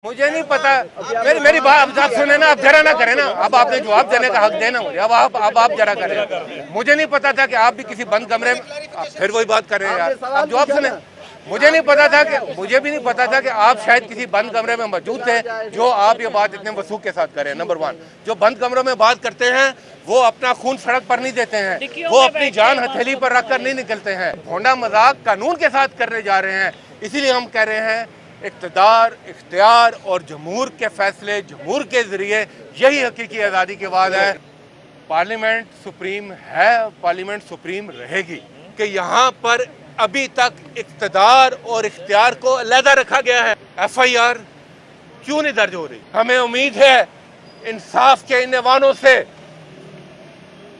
मुझे नहीं पता। मेरी बात आप सुने ना, आप जरा ना करें ना। अब आपने जवाब देने का हक देना मुझे। अब आप जरा करें। मुझे नहीं पता था कि आप भी किसी बंद कमरे में, आप फिर वही बात कर रहे हैं यार। आप जवाब सुने। मुझे नहीं पता था कि, मुझे भी नहीं पता था कि आप शायद किसी बंद कमरे में मौजूद थे जो आप ये बात इतने वसूख के साथ करें। नंबर 1, जो बंद कमरों में बात करते हैं वो अपना खून सड़क पर नहीं देते हैं, वो अपनी जान हथेली पर रखकर नहीं निकलते हैं। भोंडा मजाक कानून के साथ करने जा रहे हैं। इसीलिए हम कह रहे हैं इक़्तिदार, इख्तियार और जमहूर के फैसले, जमहूर के जरिए यही हकीकी आज़ादी की आवाज़ है। पार्लियामेंट सुप्रीम है, पार्लियामेंट सुप्रीम रहेगी। कि यहाँ पर अभी तक इक़्तिदार और इख्तियार को अलहदा रखा गया है। FIR क्यों नहीं दर्ज हो रही? हमें उम्मीद है इंसाफ के इन ऐवानों से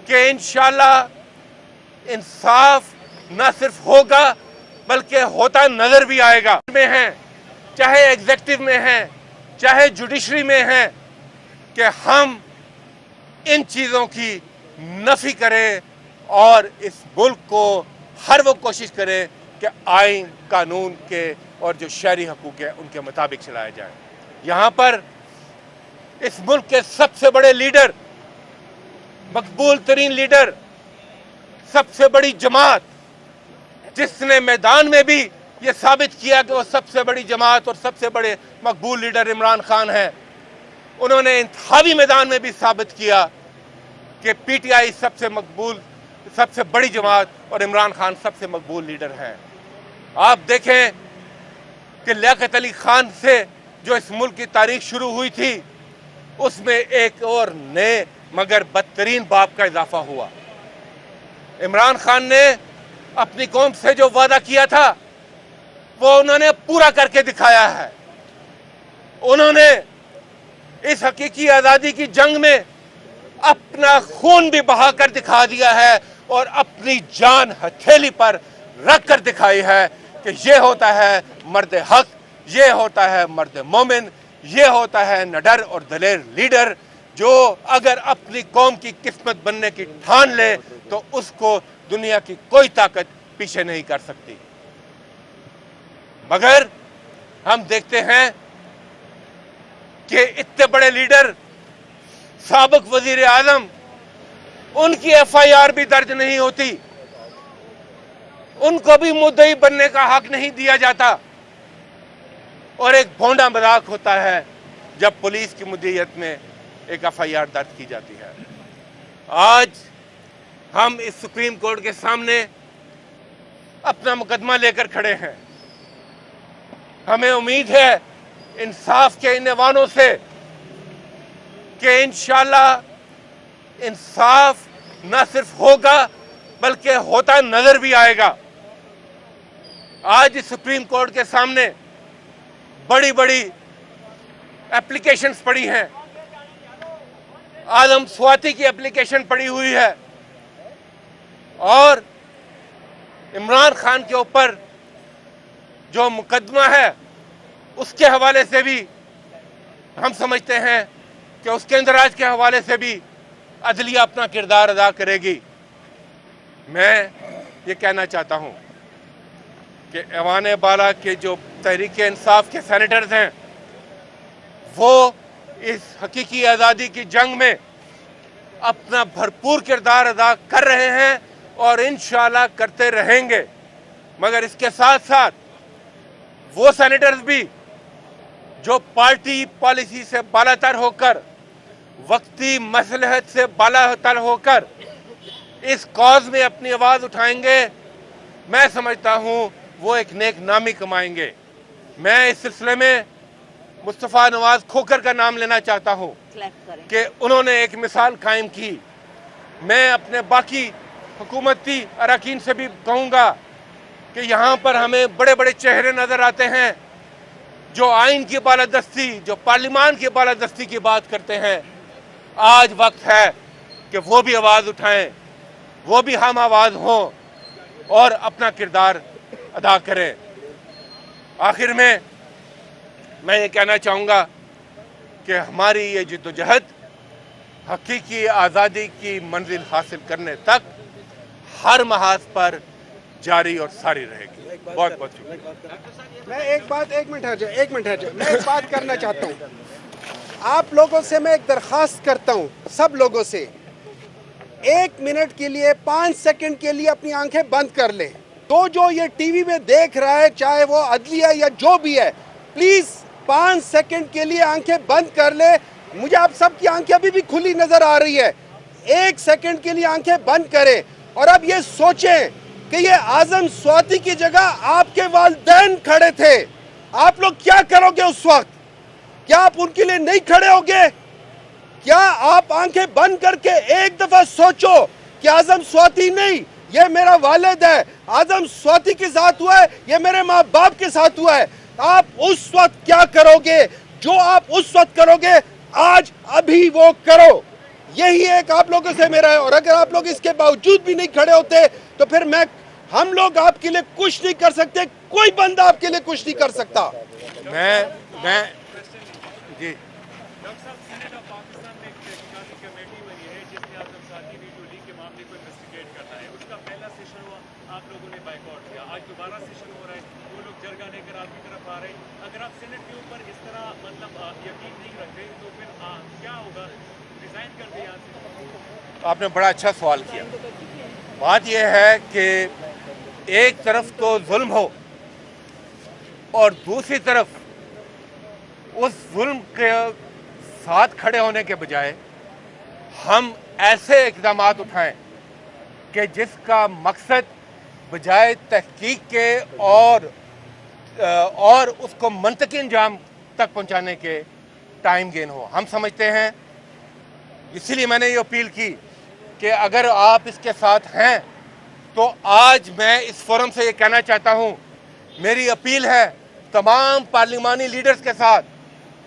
कि इंशाअल्लाह इंसाफ न सिर्फ होगा बल्कि होता नजर भी आएगा। में है, चाहे एग्जीक्यूटिव में है, चाहे जुडिशरी में है, कि हम इन चीज़ों की नफी करें और इस मुल्क को हर वो कोशिश करें कि आइन कानून के और जो शहरी हकूक़ है उनके मुताबिक चलाया जाए। यहाँ पर इस मुल्क के सबसे बड़े लीडर, मकबूल तरीन लीडर, सबसे बड़ी जमात, जिसने मैदान में भी ये साबित किया कि वो सबसे बड़ी जमात और सबसे बड़े मकबूल लीडर इमरान खान है, उन्होंने इंतखाबी मैदान में भी साबित किया कि PTI सबसे मकबूल, सबसे बड़ी जमात और इमरान खान सबसे मकबूल लीडर हैं। आप देखें कि लियाकत अली खान से जो इस मुल्क की तारीख शुरू हुई थी, उसमें एक और नए मगर बदतरीन बाप का इजाफा हुआ। इमरान खान ने अपनी कौम से जो वादा किया था वो उन्होंने पूरा करके दिखाया है। उन्होंने इस हकीकी आज़ादी की जंग में अपना खून भी बहाकर दिखा दिया है और अपनी जान हथेली पर रख कर दिखाई है कि ये होता है मर्द हक, ये होता है मर्द मोमिन, ये होता है निडर और दलेर लीडर, जो अगर अपनी कौम की किस्मत बनने की ठान ले तो उसको दुनिया की कोई ताकत पीछे नहीं कर सकती। मगर हम देखते हैं कि इतने बड़े लीडर, साबिक वजीर आजम, उनकी FIR भी दर्ज नहीं होती, उनको भी मुद्दई बनने का हक नहीं दिया जाता और एक भोंडा मजाक होता है जब पुलिस की मुद्दईयत में एक FIR दर्ज की जाती है। आज हम इस सुप्रीम कोर्ट के सामने अपना मुकदमा लेकर खड़े हैं। हमें उम्मीद है इंसाफ के इन ऐवानों से कि इंशाअल्लाह इंसाफ न सिर्फ होगा बल्कि होता नजर भी आएगा। आज इस सुप्रीम कोर्ट के सामने बड़ी बड़ी एप्लीकेशंस पड़ी हैं। आदम स्वाति की एप्लीकेशन पड़ी हुई है और इमरान खान के ऊपर जो मुकदमा है उसके हवाले से भी हम समझते हैं कि उसके इंदराज के हवाले से भी अदलिया अपना किरदार अदा करेगी। मैं ये कहना चाहता हूँ कि ऐवान बाला के जो तहरीक इंसाफ के सेनेटर्स हैं वो इस हकीकी आज़ादी की जंग में अपना भरपूर किरदार अदा कर रहे हैं और इंशाअल्लाह करते रहेंगे। मगर इसके साथ साथ वो सेनेटर्स भी जो पार्टी पॉलिसी से बालातर होकर, वक्ती मसलहत से बालातर होकर इस कॉज में अपनी आवाज़ उठाएंगे, मैं समझता हूँ वो एक नेक नामी कमाएंगे। मैं इस सिलसिले में मुस्तफ़ा नवाज खोखर का नाम लेना चाहता हूँ कि उन्होंने एक मिसाल कायम की। मैं अपने बाकी हुकूमती अरकान से भी कहूँगा कि यहाँ पर हमें बड़े बड़े चेहरे नज़र आते हैं जो आइन की बालादस्ती, जो पार्लियामान की बालादस्ती की बात करते हैं। आज वक्त है कि वो भी आवाज़ उठाएं, वो भी हम आवाज़ हों और अपना किरदार अदा करें। आखिर में मैं ये कहना चाहूँगा कि हमारी ये जद्दोजहद हकीकी आज़ादी की मंजिल हासिल करने तक हर महाज पर जारी और सारी रहेगी। बहुत बहुत शुक्रिया। मैं एक मिनट है मैं एक बात करना चाहता हूँ। आप लोगों से मैं एक दरख्वास्त करता हूँ, सब लोगों से, 1 मिनट के लिए 5 सेकंड के लिए अपनी आंखें बंद कर ले। तो जो ये टीवी में देख रहा है, चाहे वो अदलिया या जो भी है, प्लीज 5 सेकंड के लिए आंखें बंद कर ले। मुझे आप सबकी आंखें अभी भी खुली नजर आ रही है। 1 सेकंड के लिए आंखें बंद करें और अब ये सोचें कि ये आजम स्वाति की जगह आपके वालिदैन खड़े थे, आप लोग क्या करोगे उस वक्त? क्या आप उनके लिए नहीं खड़े होगे? क्या आप आंखें बंद करके एक दफा सोचो कि आजम स्वाति नहीं, ये मेरा वालिद है, आजम स्वाति के साथ हुआ है, ये मेरे माँ बाप के साथ हुआ है। आप उस वक्त क्या करोगे? जो आप उस वक्त करोगे, आज अभी वो करो। यही एक आप लोगों से मेरा है। और अगर आप लोग इसके बावजूद भी नहीं खड़े होते तो फिर हम लोग आपके लिए कुछ नहीं कर सकते, कोई बंदा आपके लिए कुछ नहीं कर सकता। मैं जी आप लोगों ने बाइकआउट किया, आज दोबारा सेशन हो रहा है, वो लोग जरगा लेकर आपकी तरफ आ रहे हैं। अगर आप सेनेट के ऊपर इस तरह मतलब यकीन नहीं रखते तो फिर क्या होगा? रिजाइन कर दिया यहाँ से। आपने बड़ा अच्छा सवाल किया। बात यह है कि एक तरफ तो जुल्म हो और दूसरी तरफ उस जुल्म के साथ खड़े होने के बजाय हम ऐसे इक़दाम उठाएं कि जिसका मकसद बजाय तहकीक के और उसको मंतकी अंजाम तक पहुंचाने के टाइम गेन हो। हम समझते हैं, इसीलिए मैंने ये अपील की कि अगर आप इसके साथ हैं तो आज मैं इस फोरम से ये कहना चाहता हूं, मेरी अपील है तमाम पार्लिमानी लीडर्स के साथ,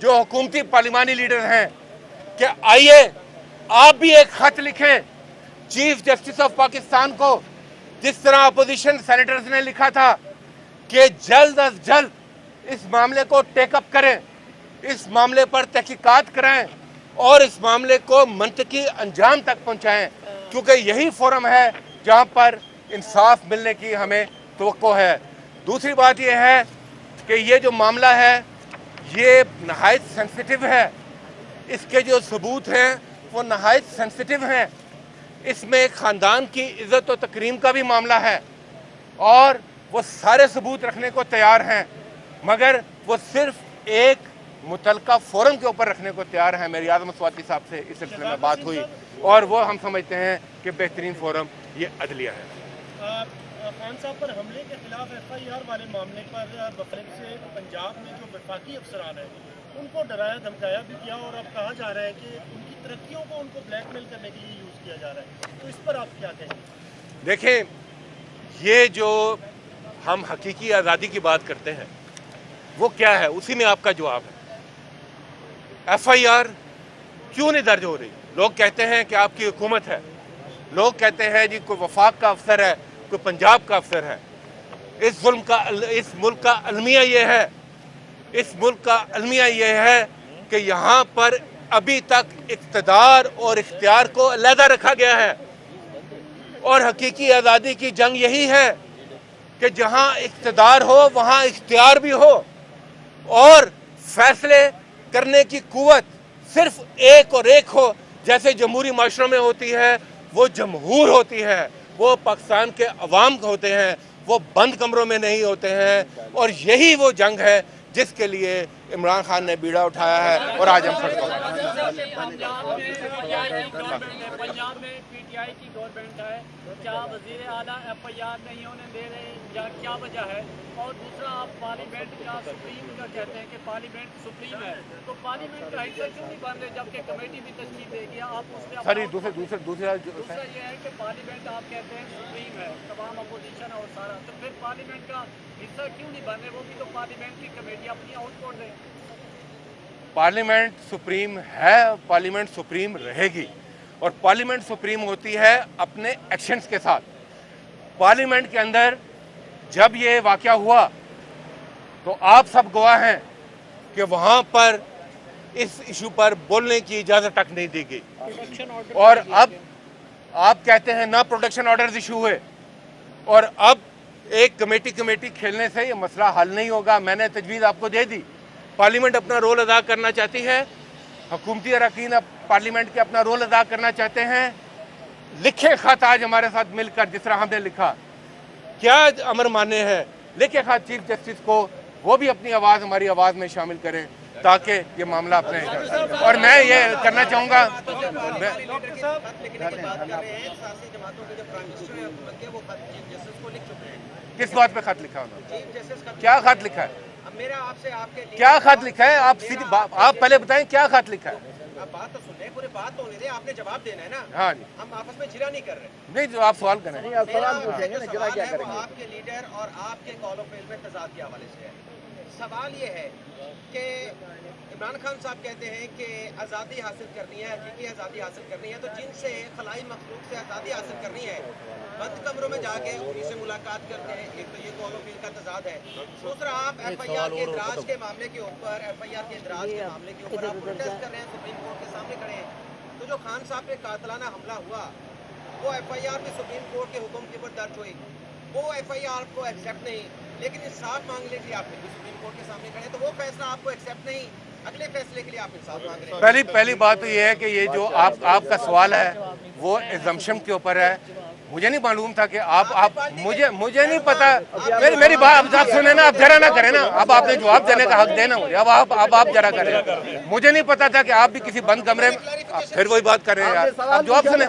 जो हुकूमती पार्लिमानी लीडर हैं, कि आइए आप भी एक खत लिखें चीफ जस्टिस ऑफ पाकिस्तान को, जिस तरह अपोजिशन सेनेटर्स ने लिखा था कि जल्द अज जल्द इस मामले को टेकअप करें, इस मामले पर तहकीकात कराएं और इस मामले को मंतकी अंजाम तक पहुंचाएं, क्योंकि यही फोरम है जहां पर इंसाफ मिलने की हमें तवक्को है। दूसरी बात यह है कि ये जो मामला है ये नहायत सेंसिटिव है, इसके जो सबूत हैं वो नहायत सेंसिटिव हैं। इसमें एक ख़ानदान की इज़्ज़त और तकरीम का भी मामला है और वो सारे सबूत रखने को तैयार हैं, मगर वो सिर्फ एक मुतलका फोरम के ऊपर रखने को तैयार हैं। मेरी आज़म स्वाति साहब से इस सिलसिले में बात हुई और वो हम समझते हैं कि बेहतरीन फोरम ये अदलिया है। खान साहब पर हमले के खिलाफ FIR वाले मामले पर बफरेब से पंजाब में जो वफाकी अफसरान हैं उनको डराया धमकाया भी किया और अब कहा जा रहा है कि उनकी तरक्कियों को उनको ब्लैकमेल करने के लिए यूज़ किया जा रहा है, तो इस पर आप क्या कहेंगे? देखें, ये जो हम हकीकी आज़ादी की बात करते हैं वो क्या है, उसी में आपका जवाब है। FIR क्यों नहीं दर्ज हो रही? लोग कहते हैं कि आपकी हुकूमत है, लोग कहते हैं जी कोई वफाक का अफसर है, कोई पंजाब का अफसर है। इस मुल्क का अलमिया ये है, इस मुल्क का अलमिया ये है कि यहाँ पर अभी तक इक़्तिदार और इख्तियार को अलहदा रखा गया है और हकीकी आज़ादी की जंग यही है कि जहाँ इक़्तिदार हो वहाँ इख्तियार भी हो और फैसले करने की कुव्वत सिर्फ एक और एक हो, जैसे जमहूरी माशरों में होती है, वो जमहूर होती है, वो पाकिस्तान के अवाम होते हैं, वो बंद कमरों में नहीं होते हैं। और यही वो जंग है जिसके लिए इमरान खान ने बीड़ा उठाया है और आज हम सड़कों पर। पंजाब में PTI की गवर्नमेंट है, क्या वज़ीर आला FIR नहीं होने दे रहे या क्या वजह है? और दूसरा, आप पार्लियामेंट का सुप्रीम का कहते हैं कि पार्लियामेंट सुप्रीम है, तो पार्लियामेंट का हिस्सा क्यों नहीं बन रहे जबकि कमेटी भी तश्कील देगी? आप उसमें दूसरा ये है कि पार्लियामेंट आप कहते हैं सुप्रीम है, तमाम अपोजिशन और सारा, तो फिर पार्लियामेंट का हिस्सा क्यों नहीं बन रहे? वो भी तो पार्लियामेंट की कमेटी अपनी आउटपुट दें। पार्लियामेंट सुप्रीम है, पार्लियामेंट सुप्रीम रहेगी और पार्लियामेंट सुप्रीम होती है अपने एक्शंस के साथ। पार्लियामेंट के अंदर जब ये वाक़या हुआ तो आप सब गवाह हैं कि वहाँ पर इस इशू पर बोलने की इजाज़त तक नहीं दी गई और अब आप कहते हैं ना प्रोटेक्शन ऑर्डर्स इशू हुए और अब एक कमेटी खेलने से ये मसला हल नहीं होगा। मैंने तजवीज़ आपको दे दी। पार्लियामेंट अपना रोल अदा करना चाहती है, हुकूमती अरकान अब पार्लियामेंट के अपना रोल अदा करना चाहते हैं। लिखे खत आज हमारे साथ मिलकर जिस तरह हमने लिखा, क्या अमर माने है, लिखे खत चीफ जस्टिस को, वो भी अपनी आवाज़ हमारी आवाज़ में शामिल करें ताकि ये मामला अपने। और मैं ये करना चाहूँगा, किस बात पे खत लिखा उन्होंने, क्या खत लिखा है, मेरा आपसे आपके लिए क्या खत लिखा है, आप सीधी आप पहले बताएं क्या खत लिखा है। आप बात तो सुन रहे, पूरी बात तो होने दे, आपने जवाब देना है ना। हाँ जी, हम आपस में झिरा नहीं कर रहे। नहीं जो आप सवाल करें। मेरा सवाल है वो आपके लीडर और आपके कॉल ऑफ फेल में तजाद के हवाले से है। सवाल ये है कि इमरान खान साहब कहते हैं कि आज़ादी हासिल करनी है, हकीकी आज़ादी हासिल करनी है, तो जिनसे खलाई मखलूक से आज़ादी हासिल करनी है बंद कमरों में जाके उन्हीं से मुलाकात करते हैं। एक तो ये कॉल ऑफ फेल का तजाद है। दूसरा, आप FIR के इंदराज के मामले के ऊपर, FIR के इंदराज के मामले के ऊपर आप प्रोटेस्ट कर रहे हैं, सुप्रीम कोर्ट के सामने खड़े हैं। तो जो खान साहब पे कातलाना हमला हुआ वो FIR भी सुप्रीम कोर्ट के हुक्म के ऊपर दर्ज हुई, वो FIR को एक्सेप्ट नहीं, लेकिन इंसाफ मांगने के लिए आप सुप्रीम कोर्ट के सामने खड़े, तो वो फैसला आपको एक्सेप्ट नहीं, अगले फैसले के लिए आप इंसाफ मांग रहे हैं। पहली बात तो ये है कि ये जो आपका सवाल है वो एजम्पशन के ऊपर है। मुझे नहीं मालूम था कि आप मुझे नहीं पता। मेरी बात आप सुने ना, आप जरा ना करें ना, अब आपने जवाब देने का हक देना मुझे, अब आप जरा करें। मुझे नहीं पता था कि आप भी किसी बंद कमरे में, फिर वही बात कर रहे हैं यार, आप जवाब सुने।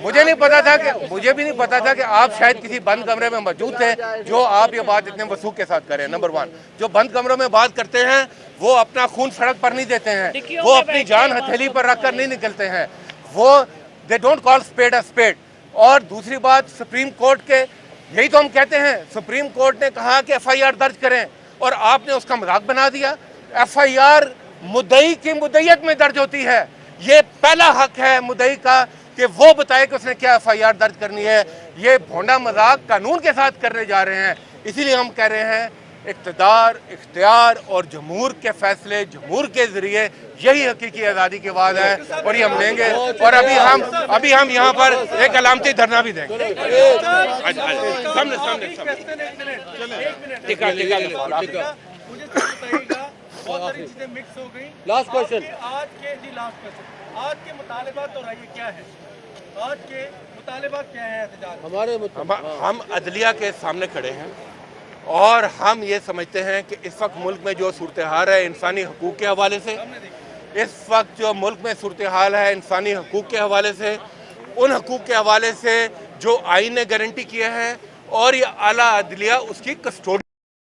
मुझे नहीं पता था कि, मुझे भी नहीं पता था कि आप शायद किसी बंद कमरे में मौजूद थे जो आप ये बात इतने वसूख के साथ करें। नंबर 1, जो बंद कमरों में बात करते हैं वो अपना खून सड़क पर नहीं देते हैं, वो अपनी जान हथेली पर रखकर नहीं निकलते हैं, वो they don't call spade a spade. और दूसरी बात, सुप्रीम कोर्ट के, यही तो हम कहते हैं, सुप्रीम कोर्ट ने कहा कि FIR दर्ज करें और आपने उसका मजाक बना दिया। FIR मुद्दई की मुद्दईयत में दर्ज होती है। ये पहला हक है मुद्दई का कि वो बताए कि उसने क्या FIR दर्ज करनी है। ये भोंडा मजाक कानून के साथ करने जा रहे हैं। इसीलिए हम कह रहे हैं इक़्तिदार, इख्तियार और जमहूर के फैसले, जमहूर के जरिए यही हकीकी आज़ादी की आवाज़ है और ये हम लेंगे। और अभी हम यहाँ पर एक अलामती धरना भी देंगे। मुझे बताइएगा, बहुत सारी चीजें मिक्स हो गई। लास्ट क्वेश्चन, आज के मुतालिबा तो रही क्या है, आज के मुतालिबा क्या है एहतजाज? हमारे हम अदलिया के सामने खड़े हैं और हम ये समझते हैं कि इस वक्त मुल्क में जो सूरत हाल है इंसानी हकूक़ के हवाले से, इस वक्त जो मुल्क में सूरत हाल है इंसानी हकूक़ के हवाले से, उन हकूक़ के हवाले से जो आईन ने गारंटी किया है और ये आला अदलिया उसकी कस्टोडी